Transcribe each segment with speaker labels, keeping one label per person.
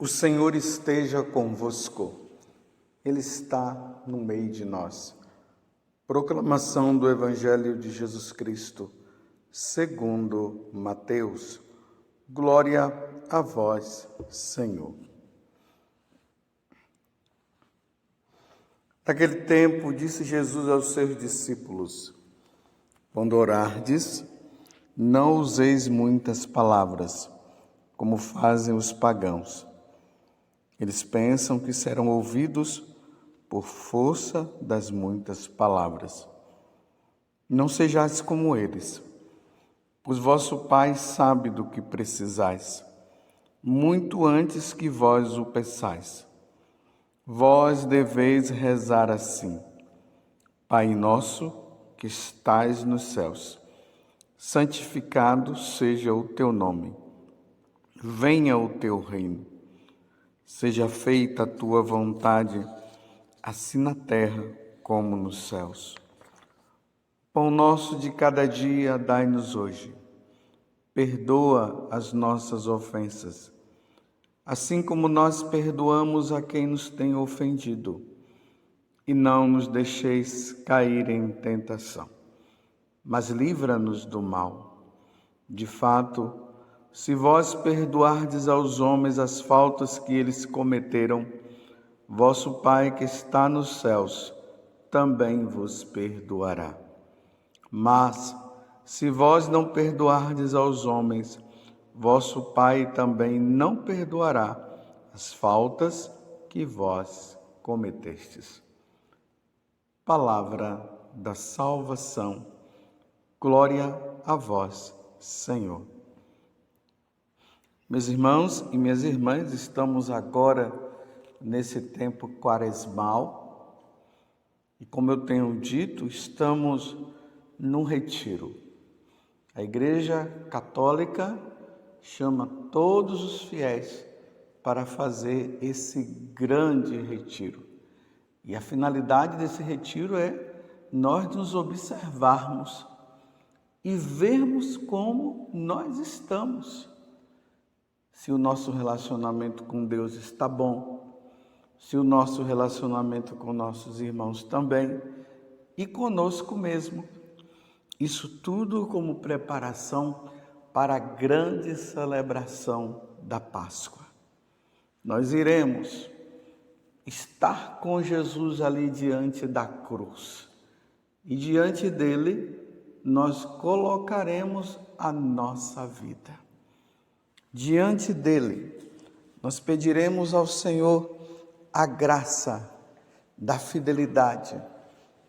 Speaker 1: O Senhor esteja convosco, Ele está no meio de nós. Proclamação do Evangelho de Jesus Cristo, segundo Mateus. Glória a vós, Senhor. Naquele tempo, disse Jesus aos seus discípulos: quando orardes, não useis muitas palavras, como fazem os pagãos. Eles pensam que serão ouvidos por força das muitas palavras. Não sejais como eles, pois vosso Pai sabe do que precisais, muito antes que vós o peçais. Vós deveis rezar assim: Pai nosso que estais nos céus, santificado seja o teu nome. Venha o teu reino. Seja feita a tua vontade, assim na terra como nos céus. Pão nosso de cada dia dai-nos hoje. Perdoa as nossas ofensas, assim como nós perdoamos a quem nos tem ofendido. E não nos deixeis cair em tentação, mas livra-nos do mal. De fato, se vós perdoardes aos homens as faltas que eles cometeram, vosso Pai que está nos céus também vos perdoará. Mas, se vós não perdoardes aos homens, vosso Pai também não perdoará as faltas que vós cometestes. Palavra da salvação. Glória a vós, Senhor. Meus irmãos e minhas irmãs, estamos agora nesse tempo quaresmal e, como eu tenho dito, estamos num retiro. A Igreja Católica chama todos os fiéis para fazer esse grande retiro. E a finalidade desse retiro é nós nos observarmos e vermos como nós estamos. Se o nosso relacionamento com Deus está bom, se o nosso relacionamento com nossos irmãos também, e conosco mesmo. Isso tudo como preparação para a grande celebração da Páscoa. Nós iremos estar com Jesus ali diante da cruz. E diante dele, nós colocaremos a nossa vida. Diante dele, nós pediremos ao Senhor a graça da fidelidade.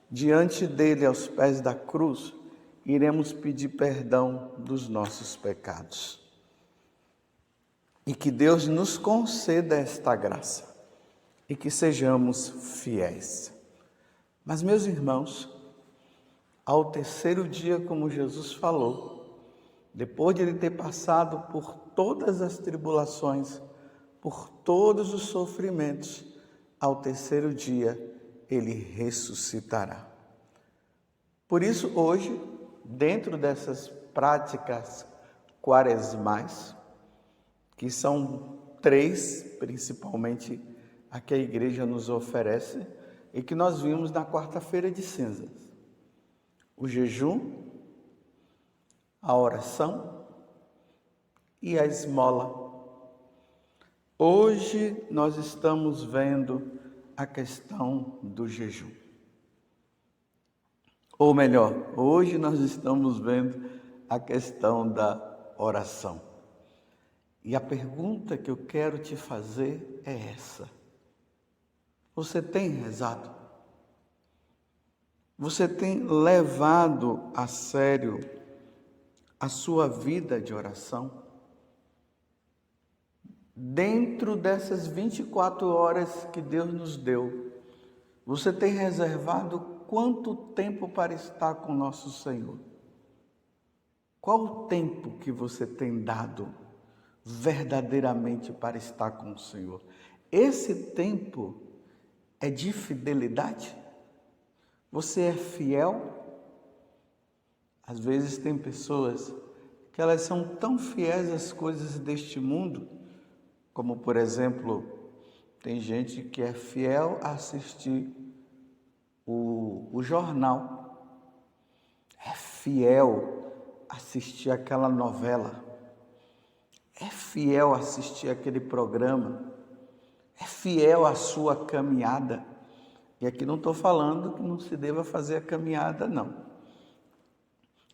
Speaker 1: Diante dele, aos pés da cruz, iremos pedir perdão dos nossos pecados. E que Deus nos conceda esta graça e que sejamos fiéis. Mas, meus irmãos, ao terceiro dia, como Jesus falou, depois de ele ter passado por todas as tribulações, por todos os sofrimentos, ao terceiro dia ele ressuscitará. Por isso, hoje, dentro dessas práticas quaresmais, que são 3, principalmente, a que a igreja nos oferece e que nós vimos na quarta-feira de cinzas: o jejum, a oração e a esmola. Hoje nós estamos vendo a questão do jejum. Ou melhor, hoje nós estamos vendo a questão da oração. E a pergunta que eu quero te fazer é essa: você tem rezado? Você tem levado a sério a sua vida de oração? Dentro dessas 24 horas que Deus nos deu, você tem reservado quanto tempo para estar com nosso Senhor? Qual o tempo que você tem dado verdadeiramente para estar com o Senhor? Esse tempo é de fidelidade? Você é fiel? Às vezes tem pessoas que elas são tão fiéis às coisas deste mundo, Como, por exemplo, tem gente que é fiel a assistir o jornal, é fiel a assistir aquela novela, é fiel a assistir aquele programa, é fiel à sua caminhada. E aqui não estou falando que não se deva fazer a caminhada, não.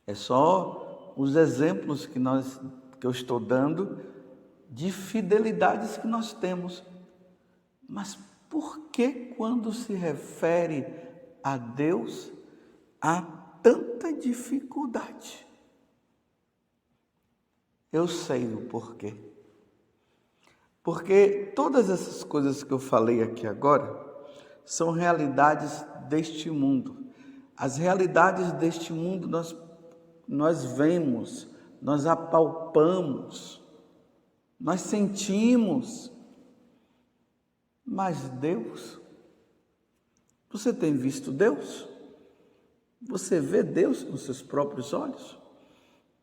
Speaker 1: É só os exemplos que eu estou dando de fidelidades que nós temos. Mas por que quando se refere a Deus há tanta dificuldade? Eu sei o porquê. Porque todas essas coisas que eu falei aqui agora são realidades deste mundo. As realidades deste mundo nós vemos, nós apalpamos, nós sentimos. Mas Deus, você tem visto Deus? Você vê Deus com seus próprios olhos?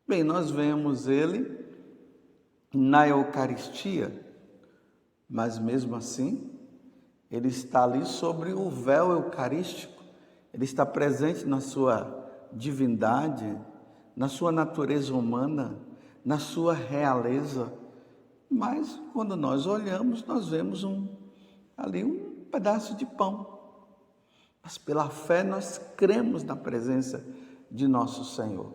Speaker 1: Bem, nós vemos Ele na Eucaristia, mas mesmo assim, Ele está ali sobre o véu eucarístico, Ele está presente na sua divindade, na sua natureza humana, na sua realeza. Mas quando nós olhamos, nós vemos ali um pedaço de pão. Mas pela fé nós cremos na presença de nosso Senhor.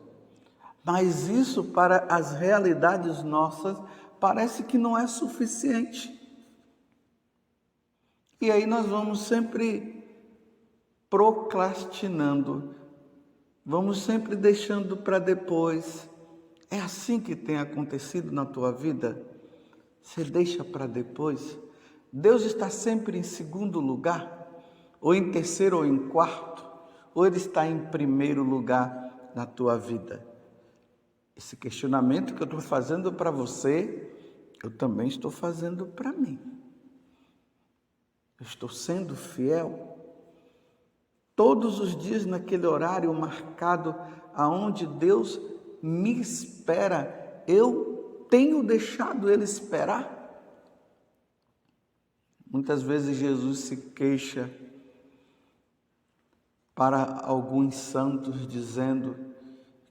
Speaker 1: Mas isso para as realidades nossas parece que não é suficiente. E aí nós vamos sempre procrastinando, vamos sempre deixando para depois. É assim que tem acontecido na tua vida? Você deixa para depois? Deus está sempre em segundo lugar? Ou em terceiro ou em quarto? Ou Ele está em primeiro lugar na tua vida? Esse questionamento que eu estou fazendo para você, eu também estou fazendo para mim. Eu estou sendo fiel todos os dias naquele horário marcado aonde Deus me espera. Eu tenho deixado Ele esperar? Muitas vezes Jesus se queixa para alguns santos dizendo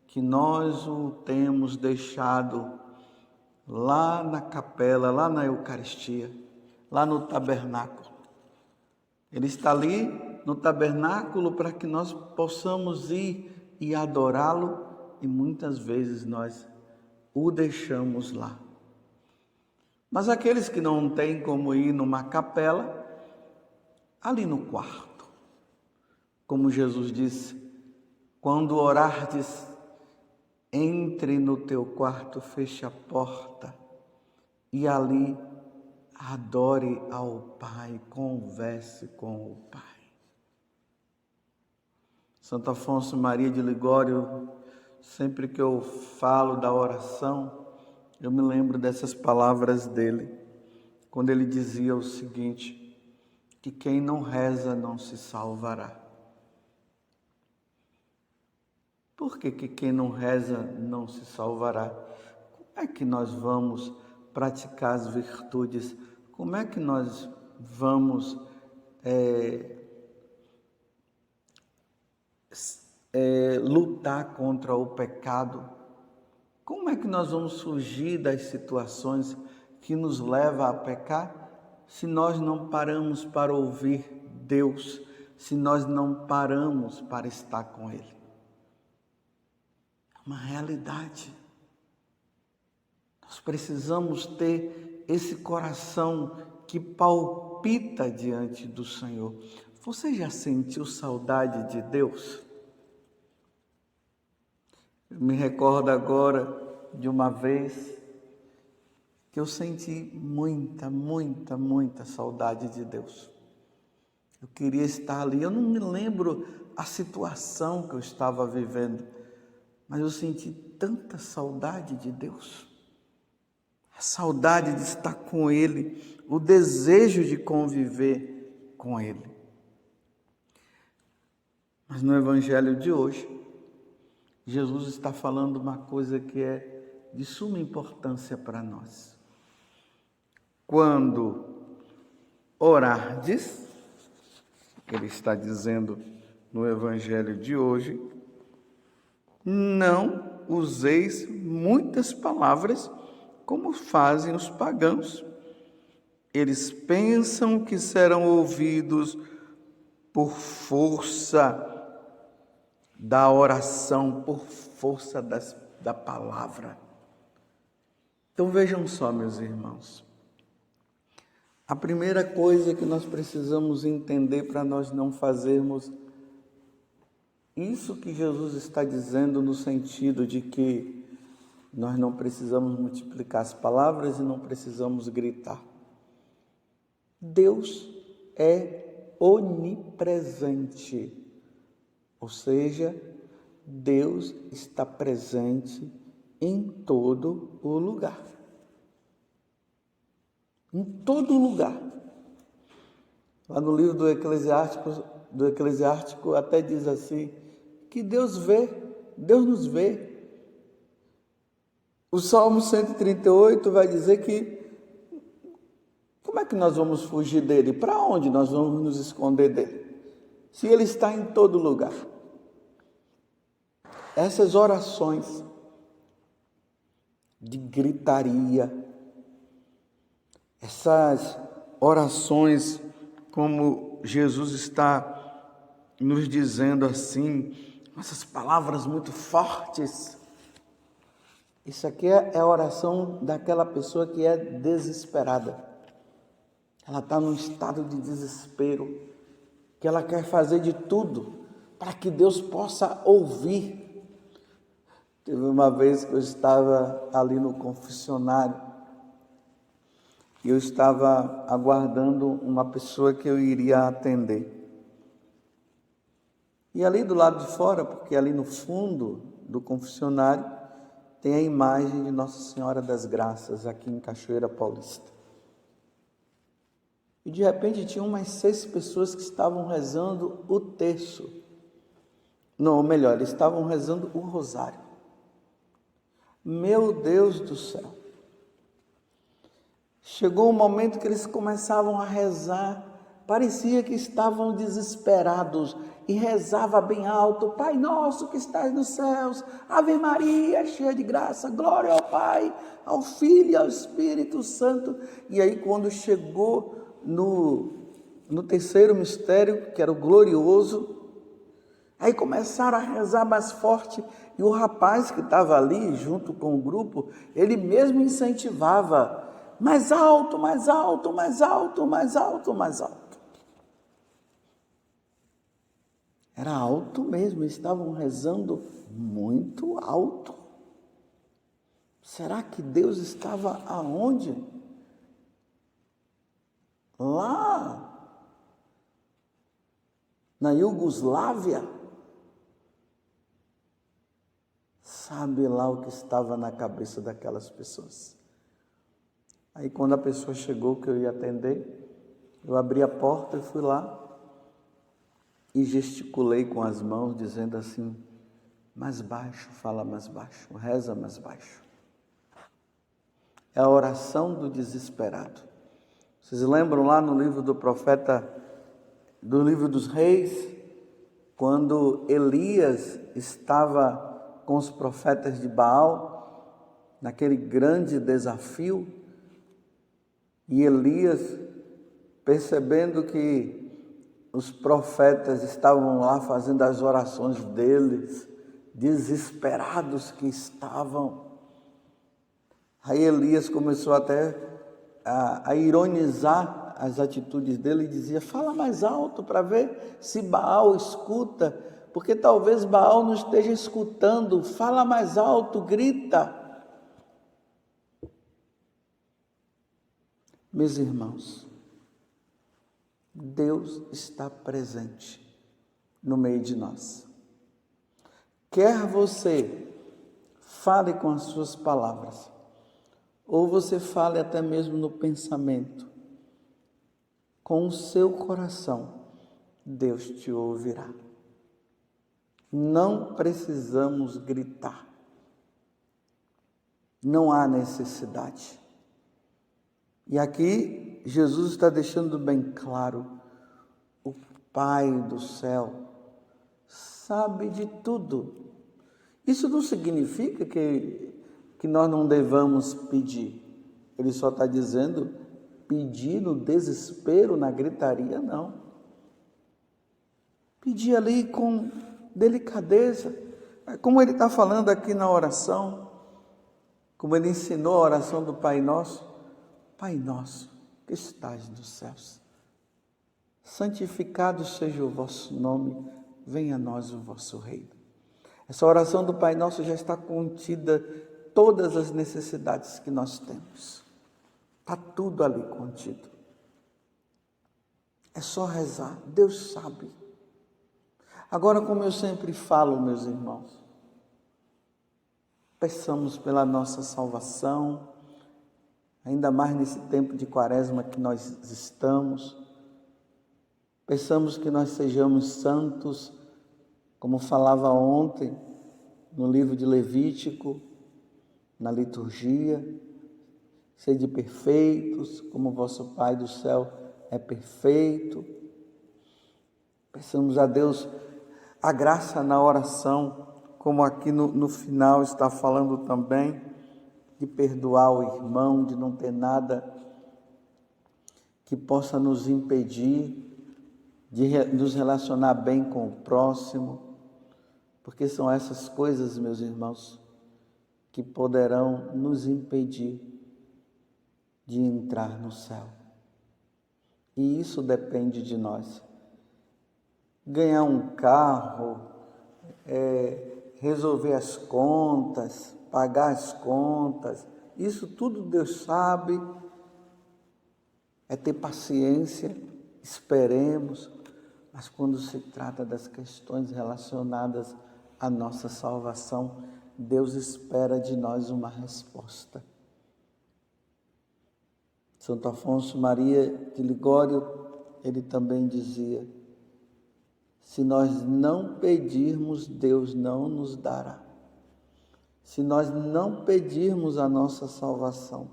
Speaker 1: que nós o temos deixado lá na capela, lá na Eucaristia, lá no tabernáculo. Ele está ali no tabernáculo para que nós possamos ir e adorá-lo, e muitas vezes nós o deixamos lá. Mas aqueles que não têm como ir numa capela, ali no quarto, como Jesus disse, quando orardes, entre no teu quarto, feche a porta e ali adore ao Pai, converse com o Pai. Santo Afonso Maria de Ligório, sempre que eu falo da oração, eu me lembro dessas palavras dele, quando ele dizia o seguinte, que quem não reza não se salvará. Por que quem não reza não se salvará? Como é que nós vamos praticar as virtudes? Como é que nós vamos lutar contra o pecado? Como é que nós vamos fugir das situações que nos levam a pecar se nós não paramos para ouvir Deus, se nós não paramos para estar com Ele? É uma realidade. Nós precisamos ter esse coração que palpita diante do Senhor. Você já sentiu saudade de Deus? Eu me recordo agora de uma vez que eu senti muita saudade de Deus. Eu queria estar ali, eu não me lembro a situação que eu estava vivendo, mas eu senti tanta saudade de Deus. A saudade de estar com Ele, o desejo de conviver com Ele. Mas no Evangelho de hoje, Jesus está falando uma coisa que é de suma importância para nós. quando orardes, ele está dizendo no evangelho de hoje, não useis muitas palavras como fazem os pagãos. Eles pensam que serão ouvidos por força da oração, por força da palavra. Então vejam só, meus irmãos. A primeira coisa que nós precisamos entender para nós não fazermos isso que Jesus está dizendo no sentido de que nós não precisamos multiplicar as palavras e não precisamos gritar. Deus é onipresente, ou seja, Deus está presente em todo o lugar. Em todo lugar. Lá no livro do Eclesiástico até diz assim, que Deus nos vê. O Salmo 138 vai dizer que como é que nós vamos fugir dele? Para onde nós vamos nos esconder dele? Se ele está em todo lugar. Essas orações de gritaria, essas orações como Jesus está nos dizendo assim, essas palavras muito fortes. Isso aqui é a oração daquela pessoa que é desesperada. Ela está num estado de desespero, que ela quer fazer de tudo para que Deus possa ouvir. Teve uma vez que eu estava ali no confessionário, e eu estava aguardando uma pessoa que eu iria atender. E ali do lado de fora, porque ali no fundo do confessionário, tem a imagem de Nossa Senhora das Graças, aqui em Cachoeira Paulista. E de repente tinha umas 6 pessoas que estavam rezando o terço. Não, ou melhor, eles estavam rezando o rosário. Meu Deus do céu! Chegou um momento que eles começavam a rezar, parecia que estavam desesperados, e rezava bem alto, Pai nosso que estás nos céus, Ave Maria, cheia de graça, glória ao Pai, ao Filho e ao Espírito Santo. E aí quando chegou no terceiro mistério, que era o glorioso, aí começaram a rezar mais forte, e o rapaz que estava ali junto com o grupo, ele mesmo incentivava, mais alto, mais alto, mais alto, mais alto, mais alto. Era alto mesmo, eles estavam rezando muito alto. Será que Deus estava aonde? Lá na Iugoslávia? Sabe lá o que estava na cabeça daquelas pessoas. Aí quando a pessoa chegou que eu ia atender, eu abri a porta e fui lá e gesticulei com as mãos dizendo assim, mais baixo, fala mais baixo, reza mais baixo. É a oração do desesperado. Vocês lembram lá no livro do profeta, do livro dos reis, quando Elias estava com os profetas de Baal, naquele grande desafio, e Elias, percebendo que os profetas estavam lá fazendo as orações deles, desesperados que estavam, aí Elias começou até a ironizar as atitudes dele e dizia, fala mais alto para ver se Baal escuta, porque talvez Baal não esteja escutando, fala mais alto, grita. Meus irmãos, Deus está presente no meio de nós. Quer você fale com as suas palavras, ou você fale até mesmo no pensamento, com o seu coração, Deus te ouvirá. Não precisamos gritar. Não há necessidade. E aqui Jesus está deixando bem claro: o Pai do céu sabe de tudo. Isso não significa que nós não devamos pedir. Ele só está dizendo pedir no desespero, na gritaria, não. Pedir ali com delicadeza, como ele está falando aqui na oração, como ele ensinou a oração do Pai Nosso. Pai nosso, que estás nos céus, santificado seja o vosso nome, venha a nós o vosso reino. Essa oração do Pai Nosso já está contida todas as necessidades que nós temos. Está tudo ali contido. É só rezar, Deus sabe. Agora, como eu sempre falo, meus irmãos, peçamos pela nossa salvação, ainda mais nesse tempo de quaresma que nós estamos. Peçamos que nós sejamos santos, como falava ontem no livro de Levítico, na liturgia. Sede perfeitos, como vosso Pai do céu é perfeito. Peçamos a Deus a graça na oração, como aqui no final está falando também, de perdoar o irmão, de não ter nada que possa nos impedir de nos relacionar bem com o próximo, porque são essas coisas, meus irmãos, que poderão nos impedir de entrar no céu. E isso depende de nós. Ganhar um carro, resolver as contas, pagar as contas, isso tudo Deus sabe. É ter paciência, esperemos, mas quando se trata das questões relacionadas à nossa salvação, Deus espera de nós uma resposta. Santo Afonso Maria de Ligório, ele também dizia: se nós não pedirmos, Deus não nos dará. Se nós não pedirmos a nossa salvação,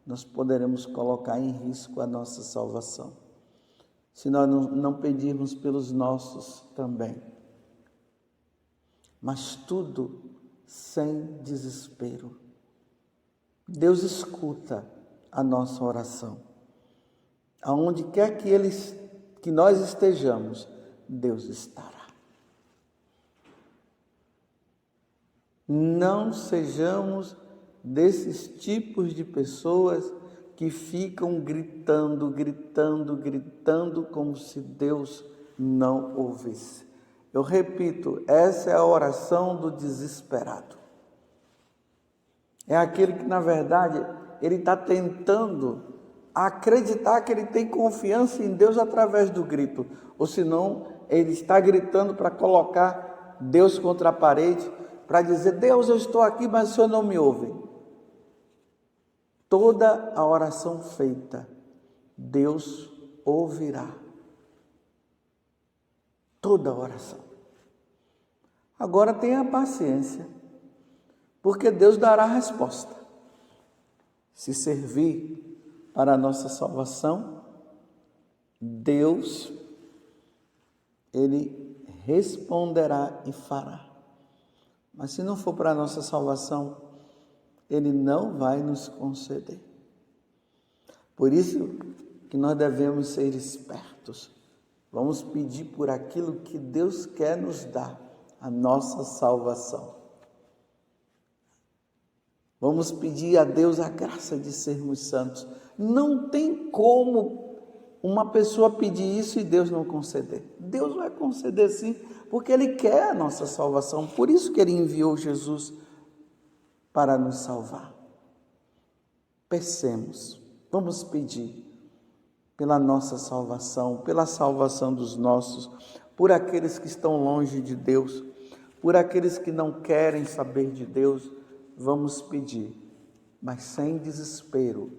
Speaker 1: nós poderemos colocar em risco a nossa salvação. Se nós não pedirmos pelos nossos também. Mas tudo sem desespero. Deus escuta a nossa oração. Aonde quer que nós estejamos, Deus estará. Não sejamos desses tipos de pessoas que ficam gritando como se Deus não ouvisse. Eu repito, essa é a oração do desesperado. É aquele que, na verdade, ele está tentando acreditar que ele tem confiança em Deus através do grito. Ou senão, ele está gritando para colocar Deus contra a parede, para dizer: Deus, eu estou aqui, mas o Senhor não me ouve. Toda a oração feita, Deus ouvirá. Toda a oração. Agora tenha paciência, porque Deus dará a resposta. Se servir para a nossa salvação, Deus, Ele responderá e fará. Mas se não for para a nossa salvação, Ele não vai nos conceder. Por isso que nós devemos ser espertos. Vamos pedir por aquilo que Deus quer nos dar, a nossa salvação. Vamos pedir a Deus a graça de sermos santos. Não tem como uma pessoa pedir isso e Deus não conceder. Deus vai conceder sim, porque Ele quer a nossa salvação. Por isso que Ele enviou Jesus para nos salvar. Pensemos, vamos pedir pela nossa salvação, pela salvação dos nossos, por aqueles que estão longe de Deus, por aqueles que não querem saber de Deus. Vamos pedir, mas sem desespero.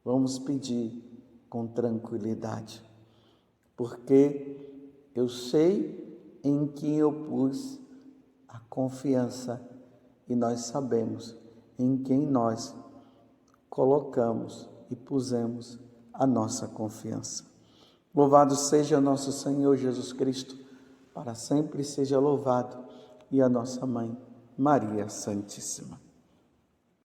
Speaker 1: Vamos pedir com tranquilidade, porque eu sei em quem eu pus a confiança e nós sabemos em quem nós colocamos e pusemos a nossa confiança. Louvado seja nosso Senhor Jesus Cristo, para sempre seja louvado, e a nossa Mãe, Maria Santíssima.